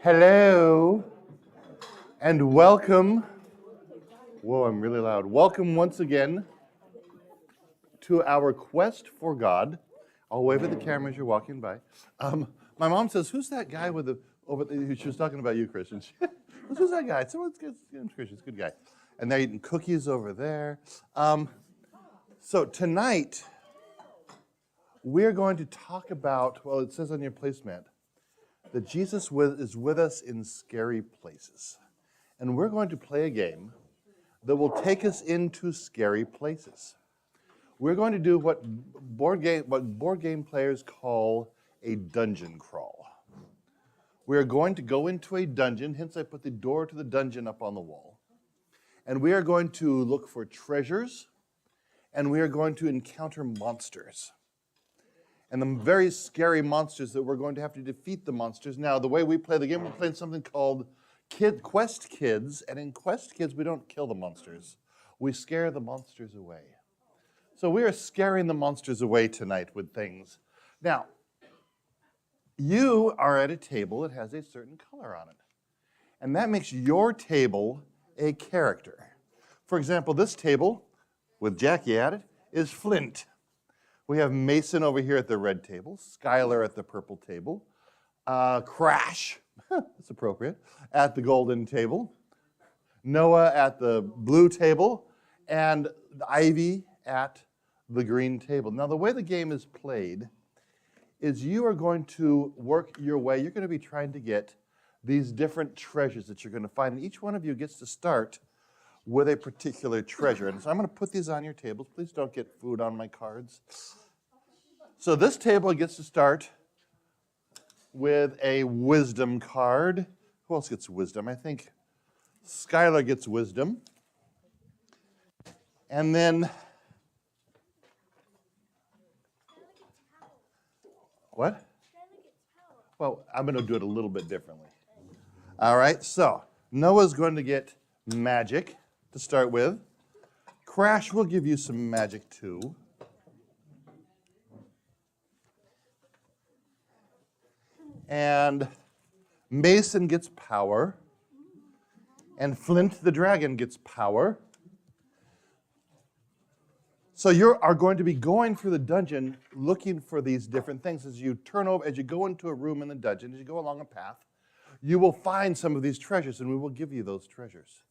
Hello, and welcome. Whoa, I'm really loud. Welcome once again to our quest for God. I'll wave at the camera as you're walking by. My mom says, "Who's that guy with the over?" She was talking about you, Christian. Who's that guy? Someone's Christian, good guy. And they're eating cookies over there. So tonight we're going to talk about. Well, it says on your placemat that Jesus is with us in scary places. And we're going to play a game that will take us into scary places. We're going to do what board game players call a dungeon crawl. We're going to go into a dungeon, hence I put the door to the dungeon up on the wall. And we are going to look for treasures, and we are going to encounter monsters. And the very scary monsters that we're going to have to defeat the monsters. Now, the way we play the game, we're playing something called Quest Kids. And in Quest Kids, we don't kill the monsters. We scare the monsters away. So we are scaring the monsters away tonight with things. Now, you are at a table that has a certain color on it. And that makes your table a character. For example, this table, with Jackie at it, is Flint. We have Mason over here at the red table, Skylar at the purple table, Crash, that's appropriate, at the golden table, Noah at the blue table, and Ivy at the green table. Now, the way the game is played is you are going to work your way. You're going to be trying to get these different treasures that you're going to find, and each one of you gets to start with a particular treasure. And so I'm going to put these on your tables. Please don't get food on my cards. So this table gets to start with a wisdom card. Who else gets wisdom? I think Skylar gets wisdom. And then, what? Well, I'm going to do it a little bit differently. All right, so Noah's going to get magic to start with. Crash will give you some magic too. And Mason gets power. And Flint the dragon gets power. So you are going to be going through the dungeon looking for these different things. As you turn over, as you go into a room in the dungeon, as you go along a path, you will find some of these treasures, and we will give you those treasures.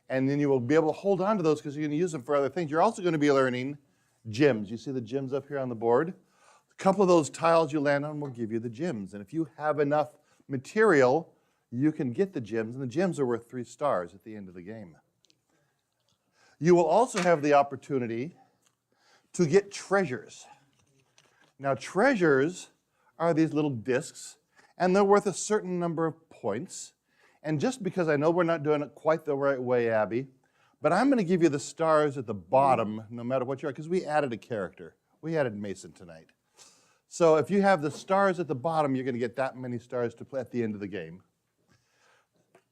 And then you will be able to hold on to those because you're going to use them for other things. You're also going to be learning gems. You see the gems up here on the board? A couple of those tiles you land on will give you the gems. And if you have enough material, you can get the gems, and the gems are worth 3 stars at the end of the game. You will also have the opportunity to get treasures. Now, treasures are these little discs, and they're worth a certain number of points. And just because I know we're not doing it quite the right way, Abby, but I'm going to give you the stars at the bottom no matter what you are, because we added a character. We added Mason tonight. So if you have the stars at the bottom, you're going to get that many stars to play at the end of the game.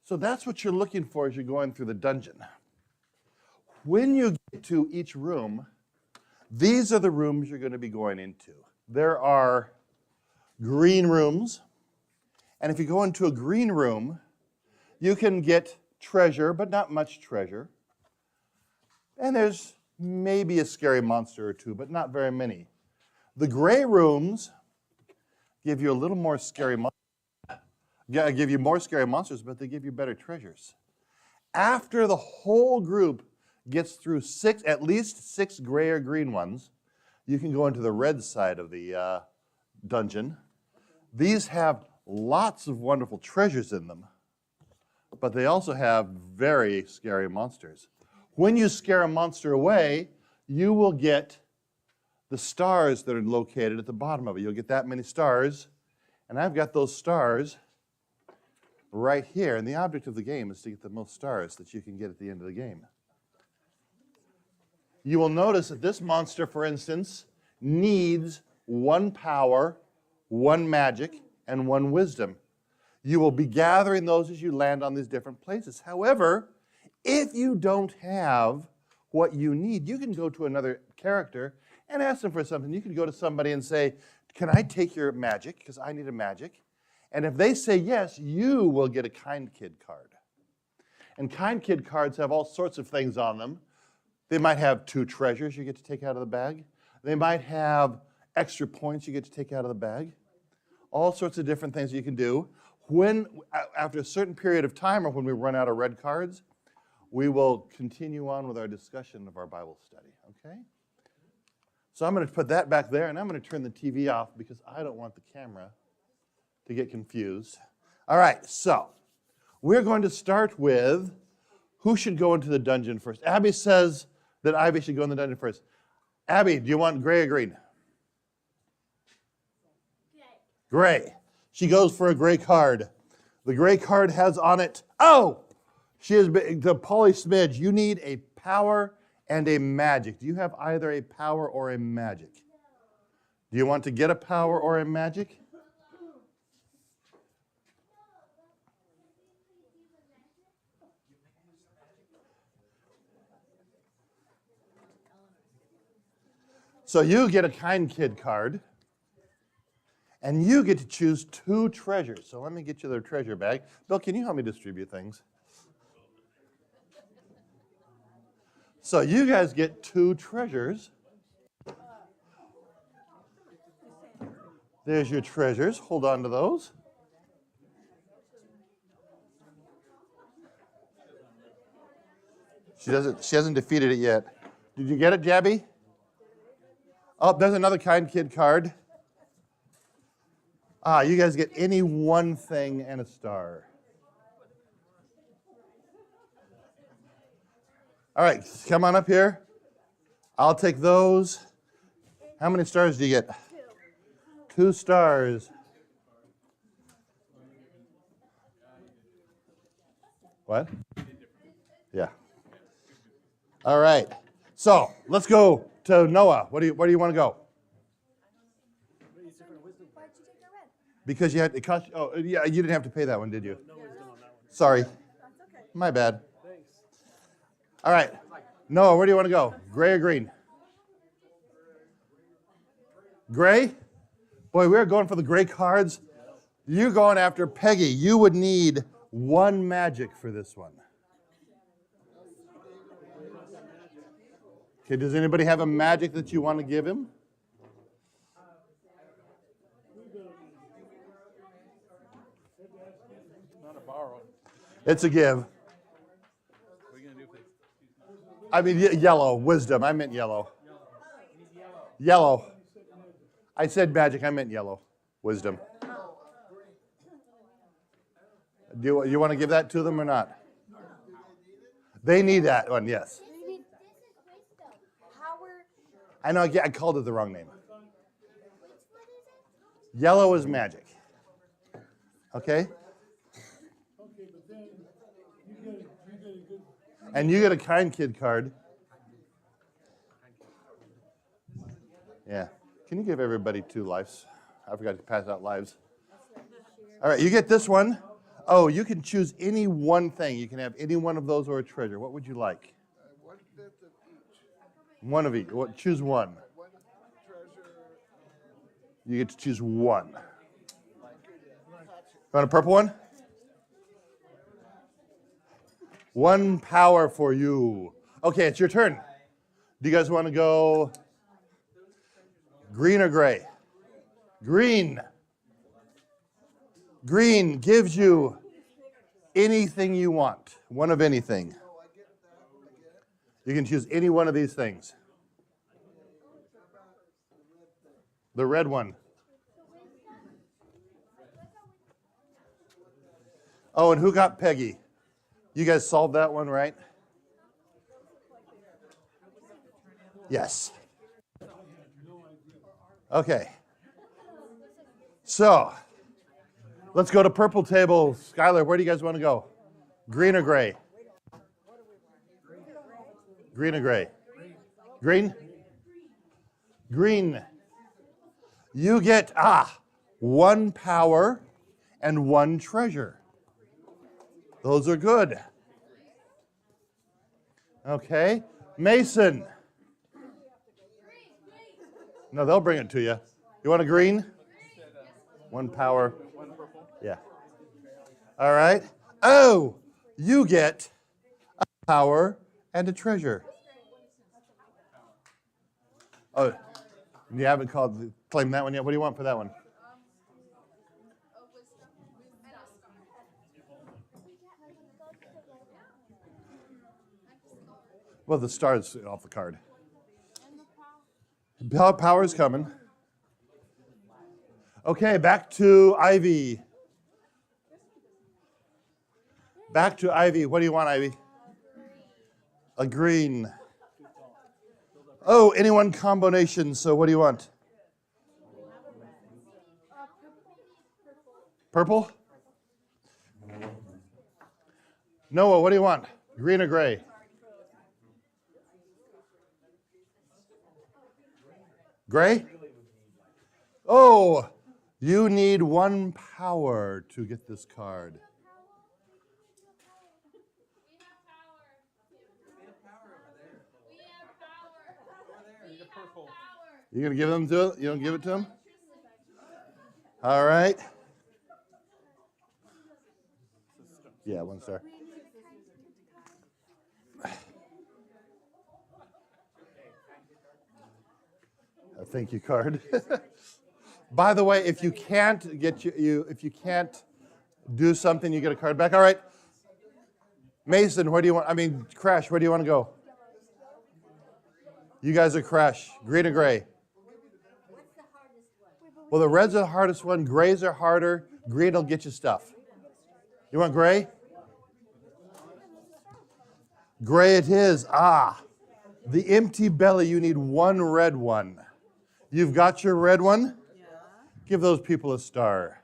So that's what you're looking for as you're going through the dungeon. When you get to each room, these are the rooms you're going to be going into. There are green rooms, and if you go into a green room, you can get treasure, but not much treasure. And there's maybe a scary monster or two, but not very many. The gray rooms give you a little more scary give you more scary monsters, but they give you better treasures. After the whole group gets through at least six gray or green ones, you can go into the red side of the dungeon. These have lots of wonderful treasures in them, but they also have very scary monsters. When you scare a monster away, you will get the stars that are located at the bottom of it. You'll get that many stars, and I've got those stars right here. And the object of the game is to get the most stars that you can get at the end of the game. You will notice that this monster, for instance, needs 1 power, 1 magic, and 1 wisdom. You will be gathering those as you land on these different places. However, if you don't have what you need, you can go to another character and ask them for something. You can go to somebody and say, "Can I take your magic? Because I need a magic." And if they say yes, you will get a Kind Kid card. And Kind Kid cards have all sorts of things on them. They might have 2 treasures you get to take out of the bag. They might have extra points you get to take out of the bag. All sorts of different things you can do. After a certain period of time, or when we run out of red cards, we will continue on with our discussion of our Bible study, okay? So I'm going to put that back there, and I'm going to turn the TV off because I don't want the camera to get confused. All right, so we're going to start with who should go into the dungeon first. Abby says that Ivy should go in the dungeon first. Abby, do you want gray or green? Gray. She goes for a gray card. The gray card has on it, she is the Polly Smidge. You need a power and a magic. Do you have either a power or a magic? Do you want to get a power or a magic? So you get a Kind Kid card, and you get to choose 2 treasures. So let me get you their treasure bag. Bill, can you help me distribute things? So you guys get 2 treasures. There's your treasures. Hold on to those. She hasn't defeated it yet. Did you get it, Jabby? Oh, there's another Kind Kid card. You guys get any one thing and a star. All right, come on up here. I'll take those. How many stars do you get? 2 stars. What? Yeah. All right. So let's go to Noah. Where do you want to go? Why'd you take our red? Because you had it cost. Oh, yeah. You didn't have to pay that one, did you? No wisdom on that one. Sorry. That's okay. My bad. Thanks. All right. Noah, where do you want to go? Gray or green? Gray? Boy, we're going for the gray cards. You're going after Peggy. You would need 1 magic for this one. Okay, does anybody have a magic that you want to give him? Not a borrow. It's a give. What are you going to do for this? I mean, yellow, wisdom. I meant yellow. Yellow. I said magic. I meant yellow. Wisdom. Do you want to give that to them or not? They need that one, yes. I know, I called it the wrong name. Yellow is magic. Okay? And you get a Kind Kid card. Yeah. Can you give everybody 2 lives? I forgot to pass out lives. All right, you get this one. Oh, you can choose any one thing. You can have any one of those or a treasure. What would you like? 1 bit of each. One of each. Choose one. 1 treasure. You get to choose one. Want a purple one? 1 power for you. Okay, it's your turn. Do you guys want to go green or gray? Green. Green gives you anything you want. One of anything. You can choose any one of these things. The red one. Oh, and who got Peggy? You guys solved that one, right? Yes. Okay. So, let's go to purple table. Skylar, where do you guys want to go? Green or gray? Green or gray? Green? Green. You get, 1 power and 1 treasure. Those are good. Okay. Mason. No, they'll bring it to you. You want a green? 1 power. Yeah. All right. Oh, you get a power and a treasure. Oh, you haven't claimed that one yet. What do you want for that one? Well, the star's off the card. Power's coming. Okay, back to Ivy. Back to Ivy. What do you want, Ivy? A green. Oh, any one combination. So what do you want? Purple? Noah, what do you want? Green or gray? Gray? Oh, you need one power to get this card. You gonna give them to it? You don't give it to him? All right. Yeah, 1 star. A thank you card. By the way, if you can't get if you can't do something, you get a card back. All right. Mason, where do you want? Crash, where do you want to go? You guys are Crash. Green or gray? Well, the reds are the hardest one. Grays are harder. Green will get you stuff. You want gray? Gray it is. The empty belly, you need one red one. You've got your red one? Yeah. Give those people a star.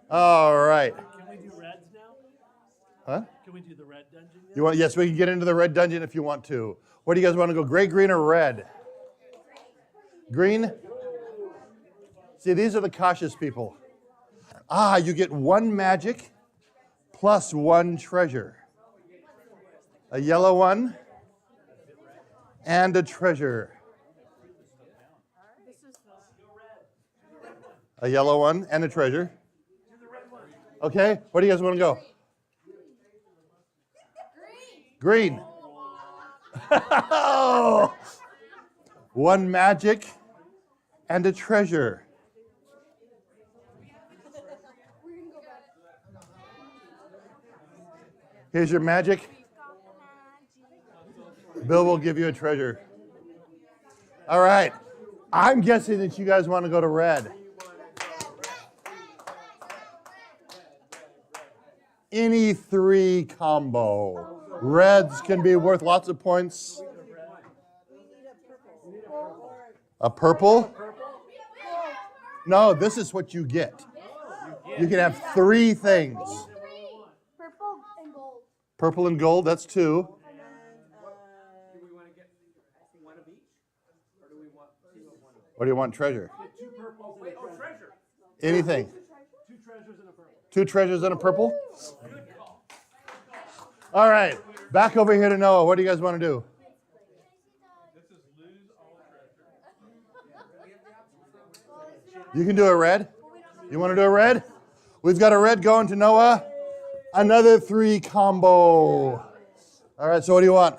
All right. Can we do reds now? Huh? Can we do the red dungeon now? You want? Yes, we can get into the red dungeon if you want to. Where do you guys want to go? Gray, green, or red? Green? See, these are the cautious people. You get one magic plus one treasure. A yellow one and a treasure. A yellow one and a treasure. Okay, where do you guys want to go? Green. One magic and a treasure. Here's your magic. Bill will give you a treasure. All right. I'm guessing that you guys want to go to red. Any three combo. Reds can be worth lots of points. A purple? No, this is what you get. You can have three things. Purple and gold. Purple and gold, that's two. Do we want to get one of each? Or do we want two of one of each? What do you want, treasure? Two purples and a treasure. Treasure. Anything. Two treasures and a purple. Two treasures and a purple? All right, back over here to Noah. What do you guys want to do? This is lose all treasure. You can do a red. You want to do a red? We've got a red going to Noah. Another three combo. All right, so what do you want?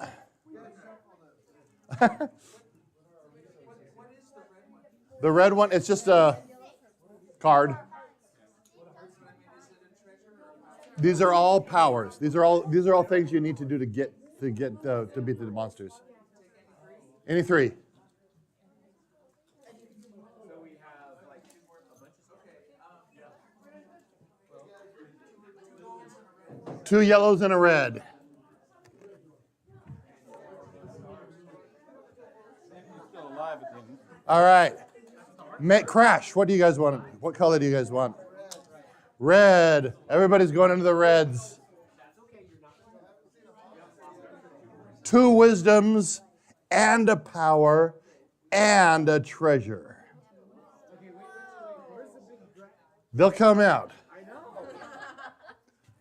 The red one, it's just a card. These are all powers. These are all things you need to do to beat the monsters. Any three? So we have like two more, a bunch of stuff. Two yellows and a red. Still alive at the end. All right. Crash, what do you guys want? What color do you guys want? Red. Everybody's going into the reds. Two wisdoms and a power and a treasure. They'll come out.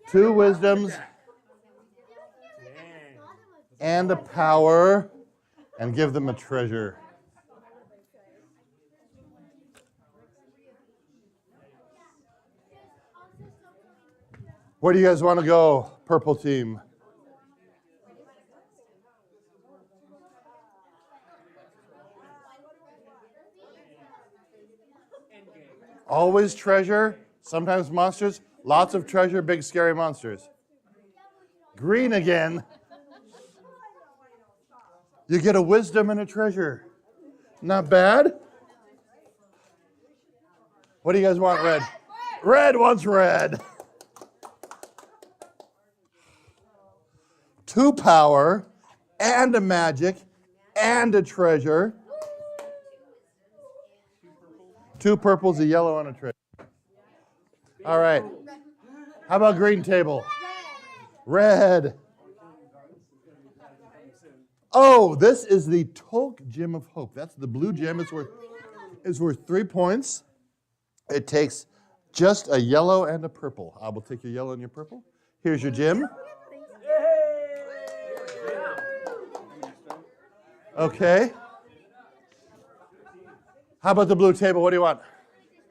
Two wisdoms and a power, and give them a treasure. Where do you guys want to go, purple team? Always treasure, sometimes monsters, lots of treasure, big scary monsters. Green again. You get a wisdom and a treasure. Not bad. What do you guys want, red? Red wants red. 2 power and a magic and a treasure. 2 purples, a yellow, and a treasure. All right. How about green table? Red. Oh, this is the Tolk Gem of Hope. That's the blue gem. It's worth 3 points. It takes just a yellow and a purple. I will take your yellow and your purple. Here's your gem. Okay. How about the blue table? What do you want?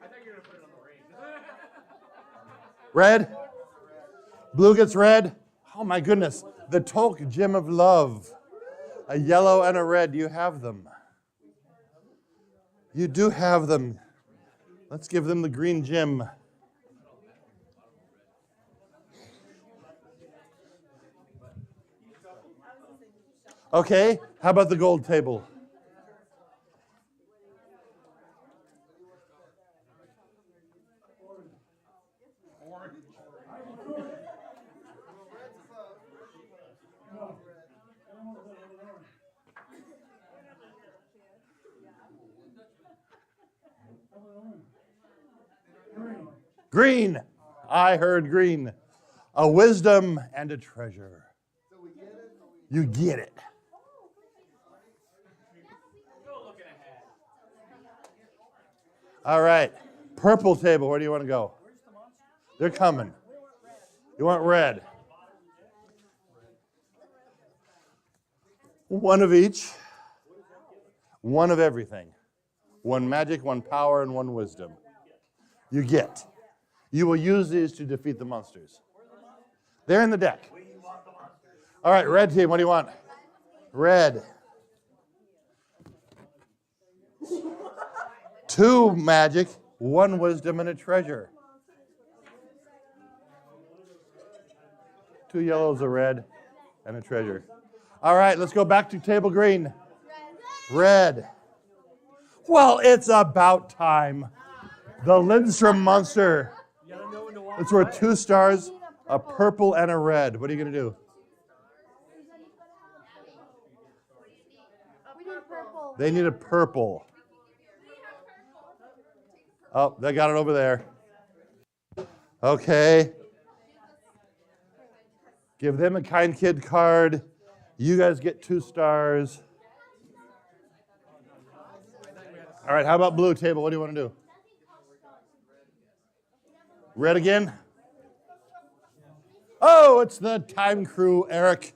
I thought you were going to put it on the ring. Red? Blue gets red? Oh my goodness. The Tolk Gem of Love. A yellow and a red. Do you have them? You do have them. Let's give them the green gem. Okay, how about the gold table? Green. I heard green. A wisdom and a treasure. You get it. All right. Purple table. Where do you want to go? They're coming. You want red? One of each. One of everything. 1 magic, 1 power, and 1 wisdom. You get. You will use these to defeat the monsters. They're in the deck. All right, red team, what do you want? Red. 2 magic, 1 wisdom, and a treasure. 2 yellows, a red, and a treasure. All right, let's go back to table green. Red. Well, it's about time. The Lindstrom monster. It's worth 2 stars, a purple, and a red. What are you going to do? We need purple. They need a purple. Oh, they got it over there. Okay. Give them a kind kid card. You guys get 2 stars. All right, how about blue table? What do you want to do? Red again? Oh, it's the time crew, Eric.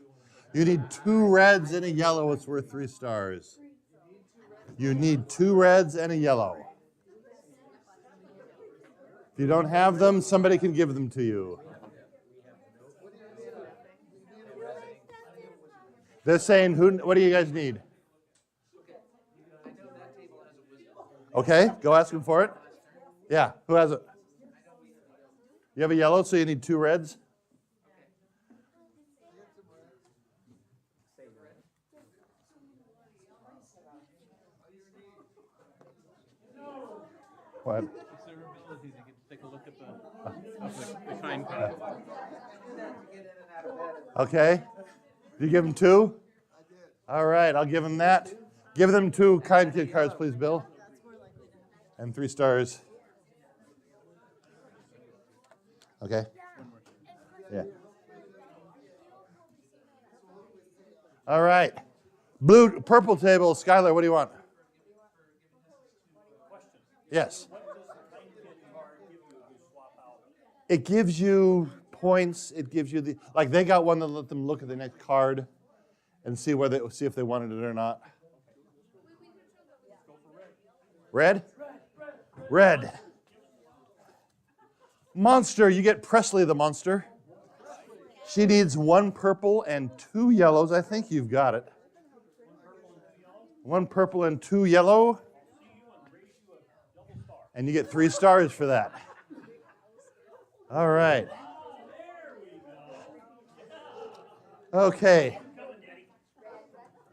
You need 2 reds and a yellow. It's worth 3 stars. You need 2 reds and a yellow. If you don't have them, somebody can give them to you. They're saying, what do you guys need? Okay, go ask them for it. Yeah, who has it? You have a yellow, so you need 2 reds? What? Is there ability to take a look at the kind card? Okay. You give them 2? All right, I'll give them that. Give them 2 kind kid cards, please, Bill. And 3 stars. Okay? Yeah. All right. Purple table, Skylar, what do you want? Yes. It gives you points. It gives you like they got one that let them look at the next card and see if they wanted it or not. Red? Red. Monster, you get Presley the monster. She needs 1 purple and 2 yellows. I think you've got it. 1 purple and 2 yellow. And you get 3 stars for that. All right. Okay.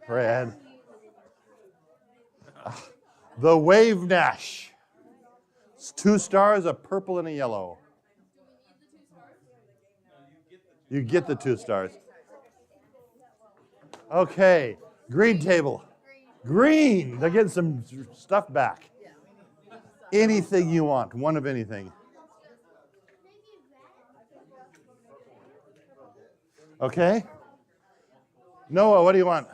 Fred. The Wave Nash. It's 2 stars, a purple and a yellow. You get the 2 stars. Okay. Green table. Green. They're getting some stuff back. Anything you want. 1 of anything. Okay. Noah, what do you want?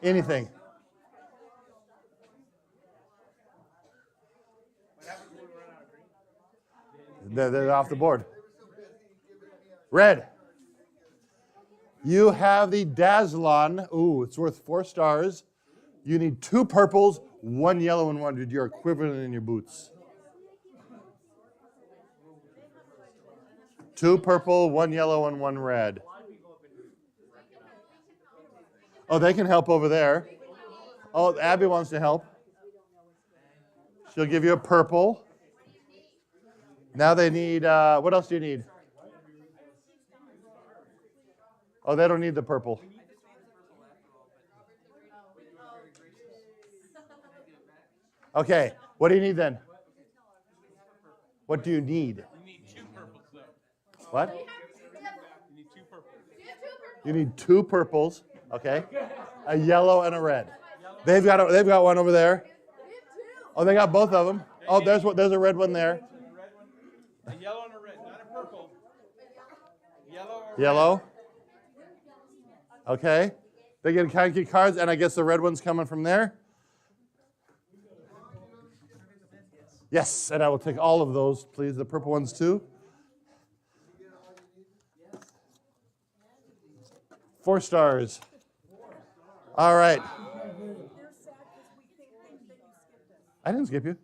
Anything. They're off the board. Red. You have the Dazzlon. Ooh, it's worth 4 stars. You need 2 purples, 1 yellow, and 1. You're equivalent in your boots. 2 purple, 1 yellow, and 1 red. Oh, they can help over there. Oh, Abby wants to help. She'll give you a purple. Now they need, what else do you need? Oh, they don't need the purple. Okay, what do you need then? What do you need? You need 2 purples, though. What? You need 2 purples. You need 2 purples, okay? A yellow and a red. They've got one over there. Oh, they got both of them. Oh, there's a red one there. A yellow and a red, not a purple. Yellow or Yellow. Okay. They get kind of cards, and I guess the red one's coming from there. Yes, and I will take all of those, please. The purple ones too. 4 stars. All right. I didn't skip you.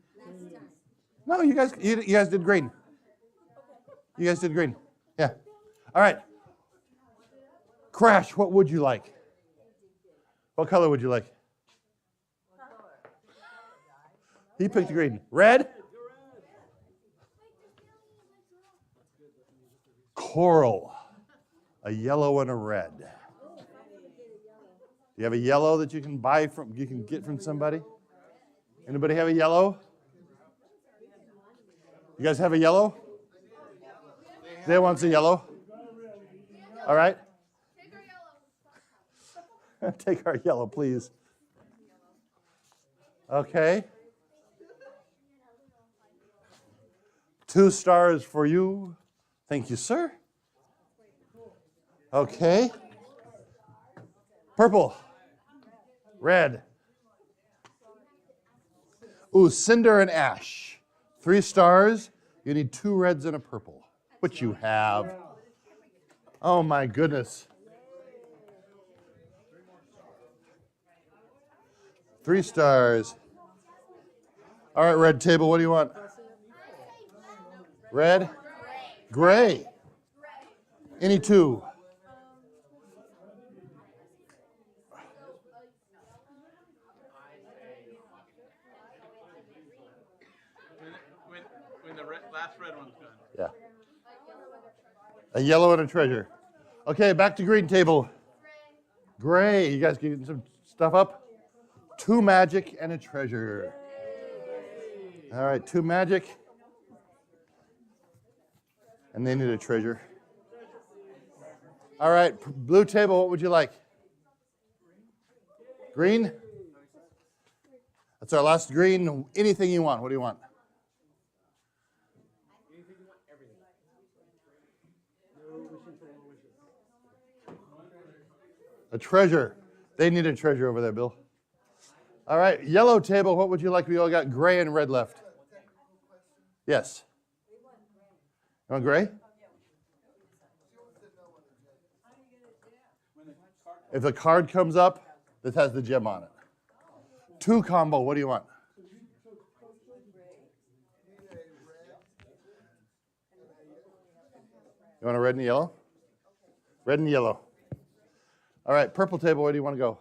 No, you guys did green. You guys did green. Yeah. All right. Crash, what would you like? What color would you like? He picked green. Red? Coral. A yellow and a red. Do you have a yellow that you can get from somebody? Anybody have a yellow? You guys have a yellow? They wants a yellow. All right. Take our yellow, please. Okay. 2 stars for you. Thank you, sir. Okay. Purple. Red. Ooh, cinder and ash. 3 stars. You need 2 reds and a purple, which you have. Oh, my goodness. 3 stars. All right, red table, what do you want? Red? Gray. Any 2? when the last red one's done. Yeah. A yellow and a treasure. Okay, back to green table. Gray. You guys getting some stuff up? 2 magic and a treasure. All right, 2 magic. And they need a treasure. All right, blue table, what would you like? Green? That's our last green. Anything you want. What do you want? A treasure. They need a treasure over there, Bill. All right, yellow table, what would you like? We all got gray and red left. Yes. You want gray? If the card comes up, this has the gem on it. 2 combo, what do you want? You want a red and yellow? Red and yellow. All right, purple table, where do you want to go?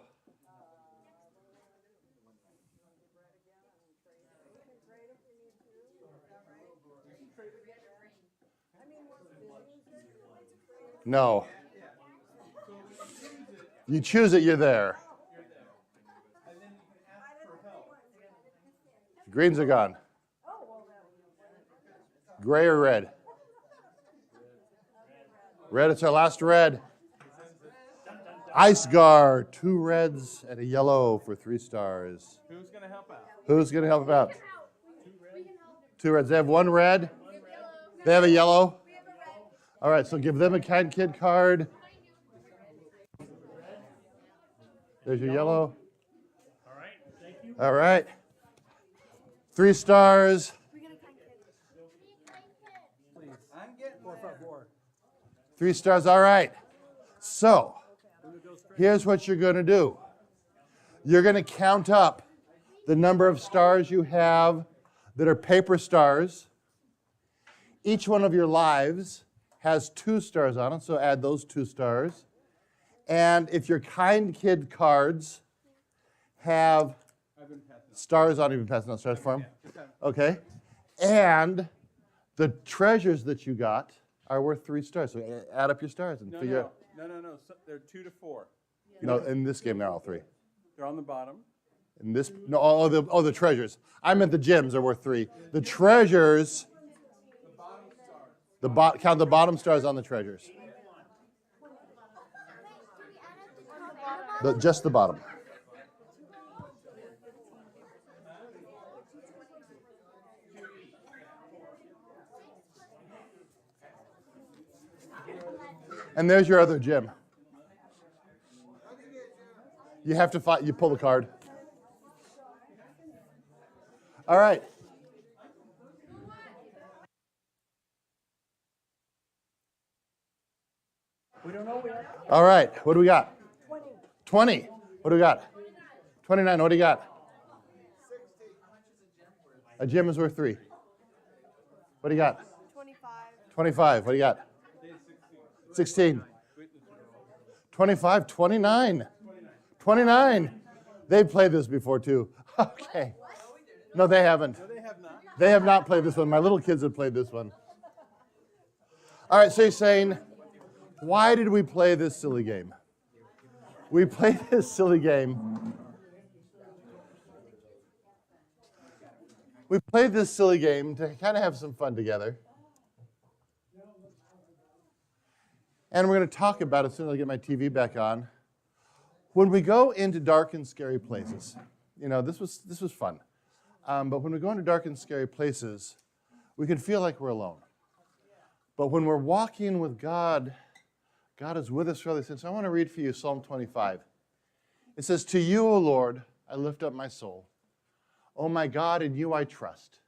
No. You choose it, you're there. Greens are gone. Gray or red? Red, it's our last red. Ice guard, 2 reds and a yellow for 3 stars. Who's going to help out? Who's going to help out? 2 reds. They have 1 red. They have a yellow. All right, so give them a kind kid card. There's your yellow. All right, thank you. All right. 3 stars. I'm getting 454. 3 stars. All right. So here's what you're going to do. You're going to count up the number of stars you have that are paper stars. Each one of your lives has 2 stars on it, so add those 2 stars. And if your kind kid cards have stars on, you've been passing out stars for them? Okay. And the treasures that you got are worth 3 stars. So add up your stars and figure out. No. So they're 2 to 4. No, in this game, they're all 3. They're on the bottom. In this, no, the treasures. I meant the gems are worth 3. The treasures, count the bottom stars on the treasures. Just the bottom. And there's your other gem. You have to fight. You pull the card. All right. We don't know yet. All right. What do we got? 20. What do we got? 29. What do you got? 60. A gem is worth 3. What do you got? 25. 25. What do you got? 16. 25. 29. 29. They've played this before too. Okay. No, they haven't. No, they have not. They have not played this one. My little kids have played this one. All right, so you're saying, why did we play this silly game? We played this silly game. We played this silly game to kind of have some fun together. And we're going to talk about it as soon as I get my TV back on. When we go into dark and scary places, you know, this was fun. But when we go into dark and scary places, we can feel like we're alone. But when we're walking with God, God is with us really soon. So I want to read for you Psalm 25. It says, "To you, O Lord, I lift up my soul. O my God, in you I trust.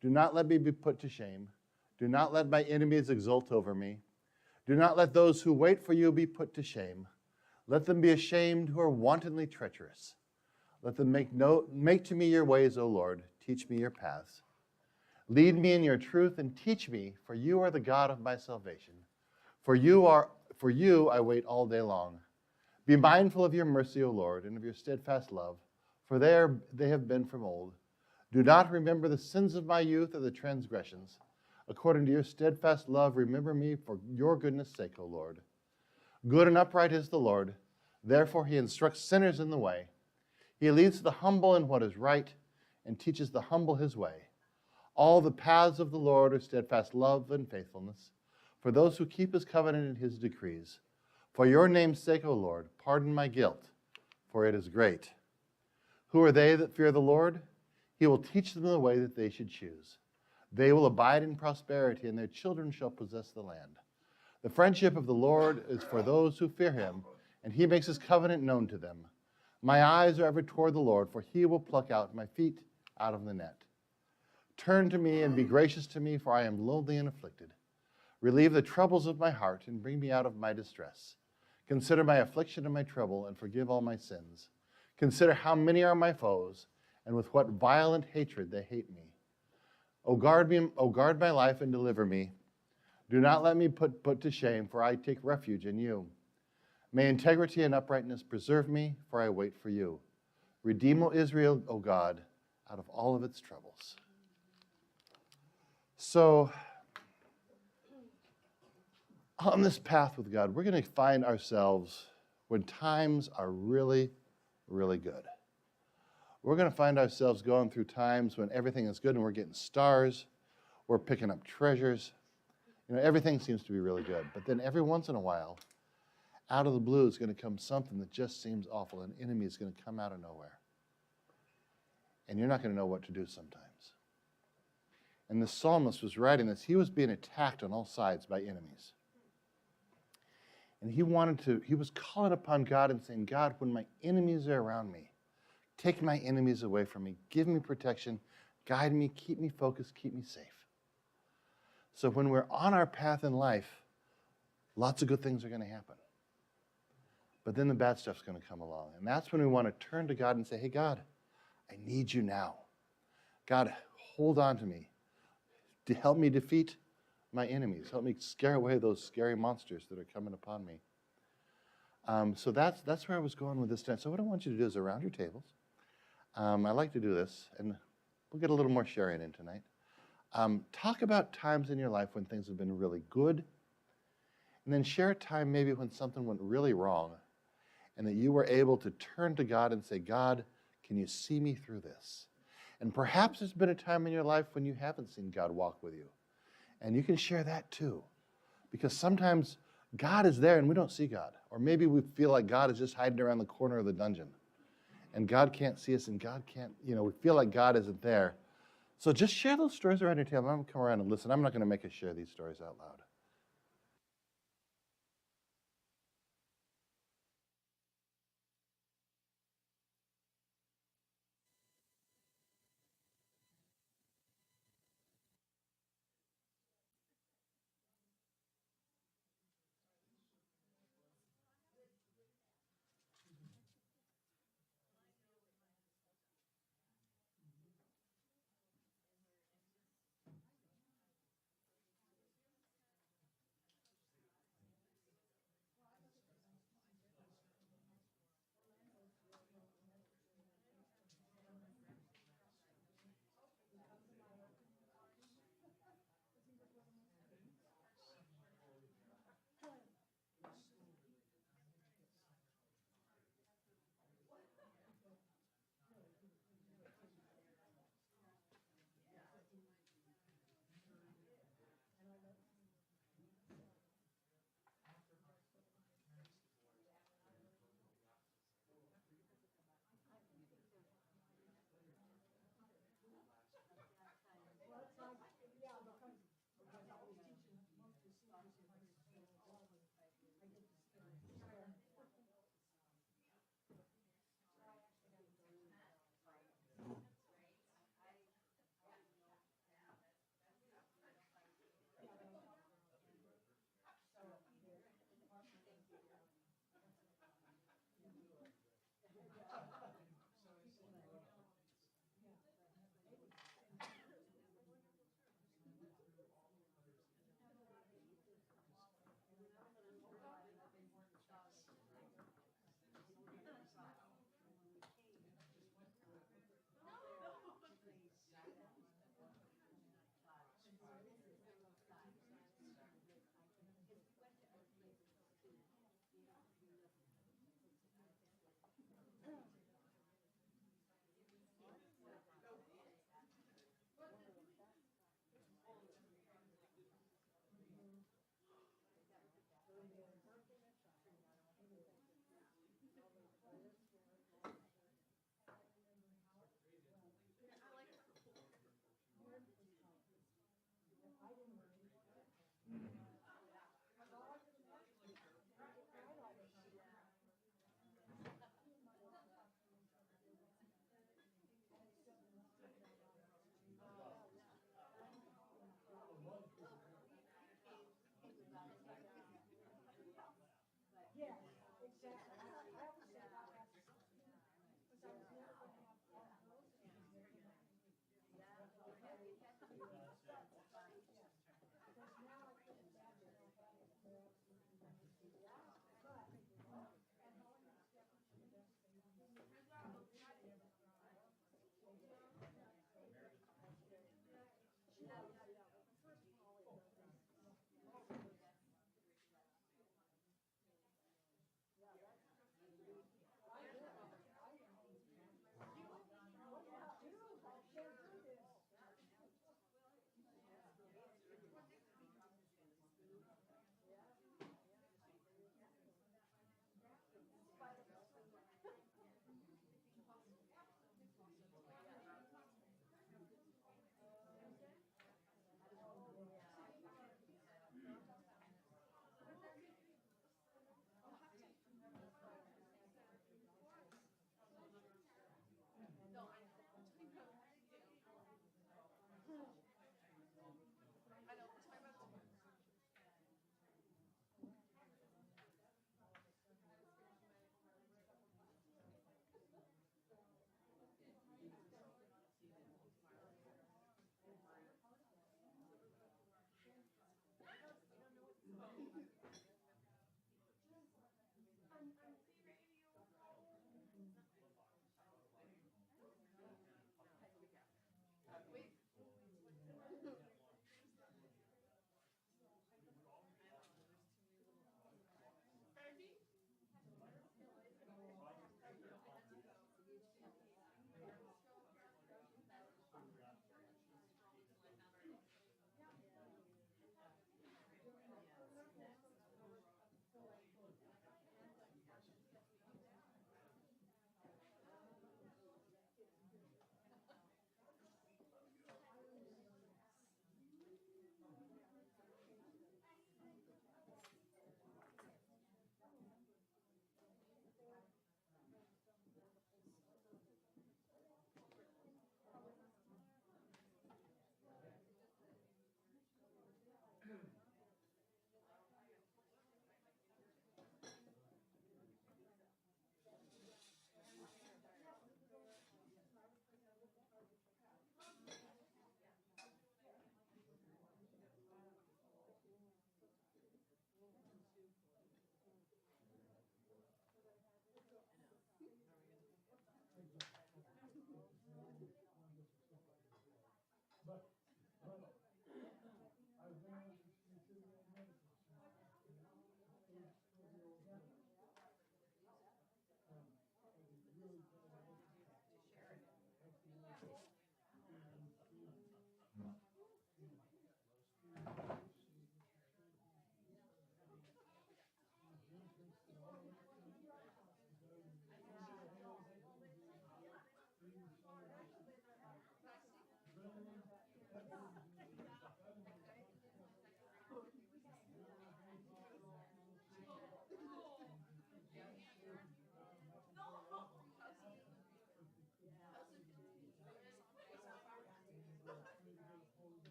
Do not let me be put to shame. Do not let my enemies exult over me. Do not let those who wait for you be put to shame. Let them be ashamed who are wantonly treacherous. Let them make to me your ways, O Lord. Teach me your paths. Lead me in your truth and teach me, for you are the God of my salvation. For you I wait all day long. Be mindful of your mercy, O Lord, and of your steadfast love, for they have been from old. Do not remember the sins of my youth or the transgressions. According to your steadfast love, remember me for your goodness' sake, O Lord. Good and upright is the Lord. Therefore he instructs sinners in the way. He leads the humble in what is right and teaches the humble his way. All the paths of the Lord are steadfast love and faithfulness for those who keep his covenant and his decrees. For your name's sake, O Lord, pardon my guilt, for it is great. Who are they that fear the Lord? He will teach them the way that they should choose. They will abide in prosperity, and their children shall possess the land. The friendship of the Lord is for those who fear him, and he makes his covenant known to them. My eyes are ever toward the Lord, for he will pluck out my feet out of the net. Turn to me and be gracious to me, for I am lonely and afflicted. Relieve the troubles of my heart and bring me out of my distress. Consider my affliction and my trouble, and forgive all my sins. Consider how many are my foes, and with what violent hatred they hate me. O guard my life and deliver me. Do not let me put to shame, for I take refuge in you. May integrity and uprightness preserve me, for I wait for you. Redeem, O Israel, O God, out of all of its troubles. So, on this path with God, we're going to find ourselves when times are really, really good. We're going to find ourselves going through times when everything is good and we're getting stars, we're picking up treasures. Everything seems to be really good. But then every once in a while, out of the blue is going to come something that just seems awful. An enemy is going to come out of nowhere. And you're not going to know what to do sometimes. And the psalmist was writing this. He was being attacked on all sides by enemies. And he was calling upon God and saying, God, when my enemies are around me, take my enemies away from me. Give me protection. Guide me. Keep me focused. Keep me safe. So when we're on our path in life, lots of good things are going to happen. But then the bad stuff's going to come along. And that's when we want to turn to God and say, hey, God, I need you now. God, hold on to me to help me defeat my enemies. Help me scare away those scary monsters that are coming upon me. So that's where I was going with this tonight. So what I want you to do is around your tables. I like to do this, and we'll get a little more sharing in tonight. Talk about times in your life when things have been really good, and then share a time maybe when something went really wrong, and that you were able to turn to God and say, God, can you see me through this? And perhaps there's been a time in your life when you haven't seen God walk with you. And you can share that too. Because sometimes God is there and we don't see God. Or maybe we feel like God is just hiding around the corner of the dungeon. And God can't see us and God can't, we feel like God isn't there. So just share those stories around your table. I'm going to come around and listen. I'm not going to make us share these stories out loud.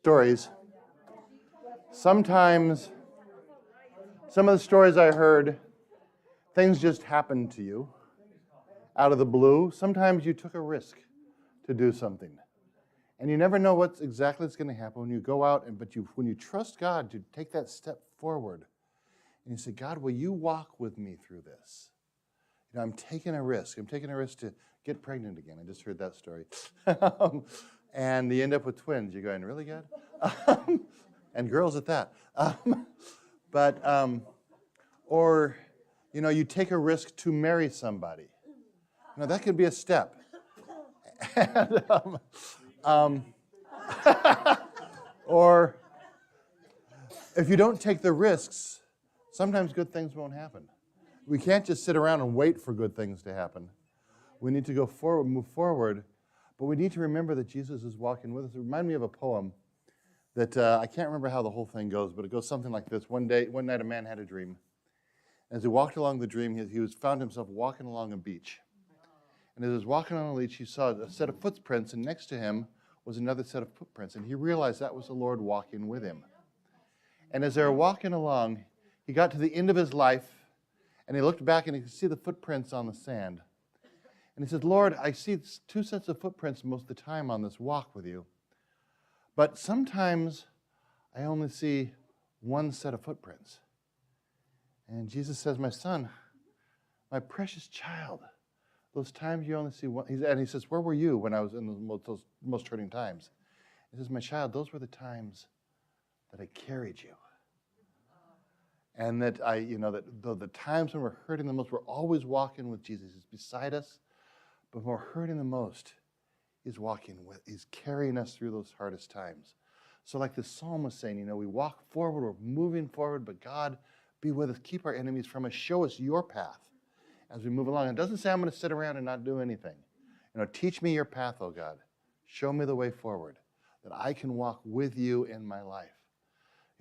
Stories. Sometimes, some of the stories I heard, things just happened to you out of the blue. Sometimes you took a risk to do something. And you never know what's exactly what's going to happen when you go out, when you trust God to take that step forward, and you say, God, will you walk with me through this? You know, I'm taking a risk. I'm taking a risk to get pregnant again. I just heard that story. And you end up with twins. You're going, really, God? And girls at that. Or, you know, you take a risk to marry somebody. You know, that could be a step. And, or if you don't take the risks, sometimes good things won't happen. We can't just sit around and wait for good things to happen. We need to go forward, move forward, but we need to remember that Jesus is walking with us. It reminded me of a poem that I can't remember how the whole thing goes, but it goes something like this. One night a man had a dream. As he walked along the dream, he found himself walking along a beach. And as he was walking on the beach, he saw a set of footprints, and next to him was another set of footprints. And he realized that was the Lord walking with him. And as they were walking along, he got to the end of his life, and he looked back and he could see the footprints on the sand. And he said, Lord, I see two sets of footprints most of the time on this walk with you. But sometimes I only see one set of footprints. And Jesus says, my son, my precious child, those times you only see one. And he says, where were you when I was in those most hurting times? He says, my child, those were the times that I carried you. And that the times when we're hurting the most, we're always walking with Jesus. He's beside us, but when we're hurting the most, he's carrying us through those hardest times. So like the psalm was saying, we walk forward, we're moving forward, but God, be with us, keep our enemies from us, show us your path as we move along. It doesn't say I'm going to sit around and not do anything. Teach me your path, oh God. Show me the way forward, that I can walk with you in my life.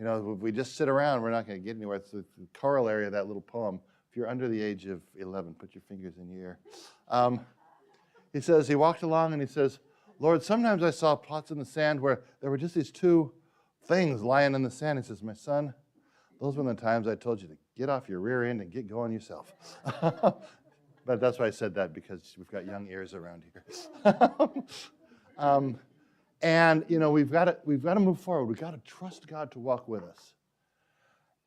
If we just sit around, we're not going to get anywhere. It's the corollary of that little poem. If you're under the age of 11, put your fingers in your ear. He says, he walked along and he says, Lord, sometimes I saw plots in the sand where there were just these two things lying in the sand. He says, my son, those were the times I told you to get off your rear end and get going yourself. But that's why I said that, because we've got young ears around here. And we've got to move forward. We've got to trust God to walk with us.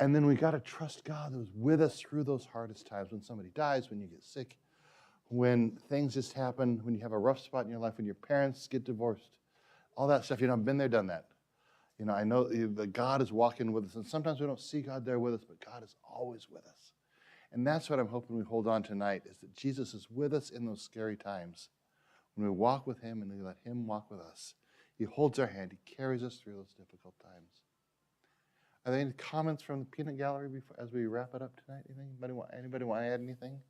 And then we've got to trust God who's with us through those hardest times, when somebody dies, when you get sick, when things just happen, when you have a rough spot in your life, when your parents get divorced, all that stuff. I've been there, done that. I know that God is walking with us, and sometimes we don't see God there with us, but God is always with us. And that's what I'm hoping we hold on tonight, is that Jesus is with us in those scary times. When we walk with him and we let him walk with us, he holds our hand. He carries us through those difficult times. Are there any comments from the peanut gallery as we wrap it up tonight? Anybody want to add anything?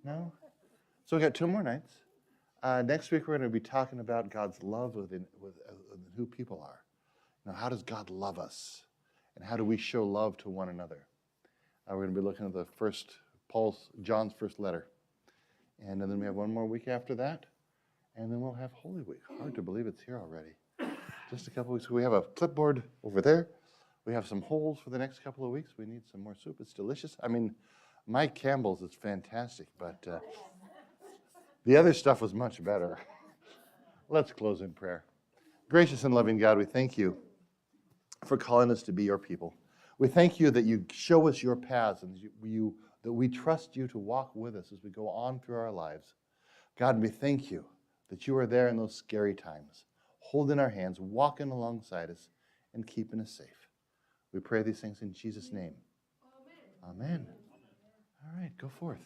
No? So we've got 2 more nights. Next week, we're going to be talking about God's love with who people are. How does God love us? And how do we show love to one another? We're going to be looking at John's first letter. And then we have 1 more week after that. And then we'll have Holy Week. Hard to believe it's here already. Just a couple weeks. We have a clipboard over there. We have some holes for the next couple of weeks. We need some more soup. It's delicious. Mike Campbell's is fantastic, but the other stuff was much better. Let's close in prayer. Gracious and loving God, we thank you for calling us to be your people. We thank you that you show us your paths and that we trust you to walk with us as we go on through our lives. God, we thank you that you are there in those scary times, holding our hands, walking alongside us, and keeping us safe. We pray these things in Jesus' name. Amen. All right, go forth.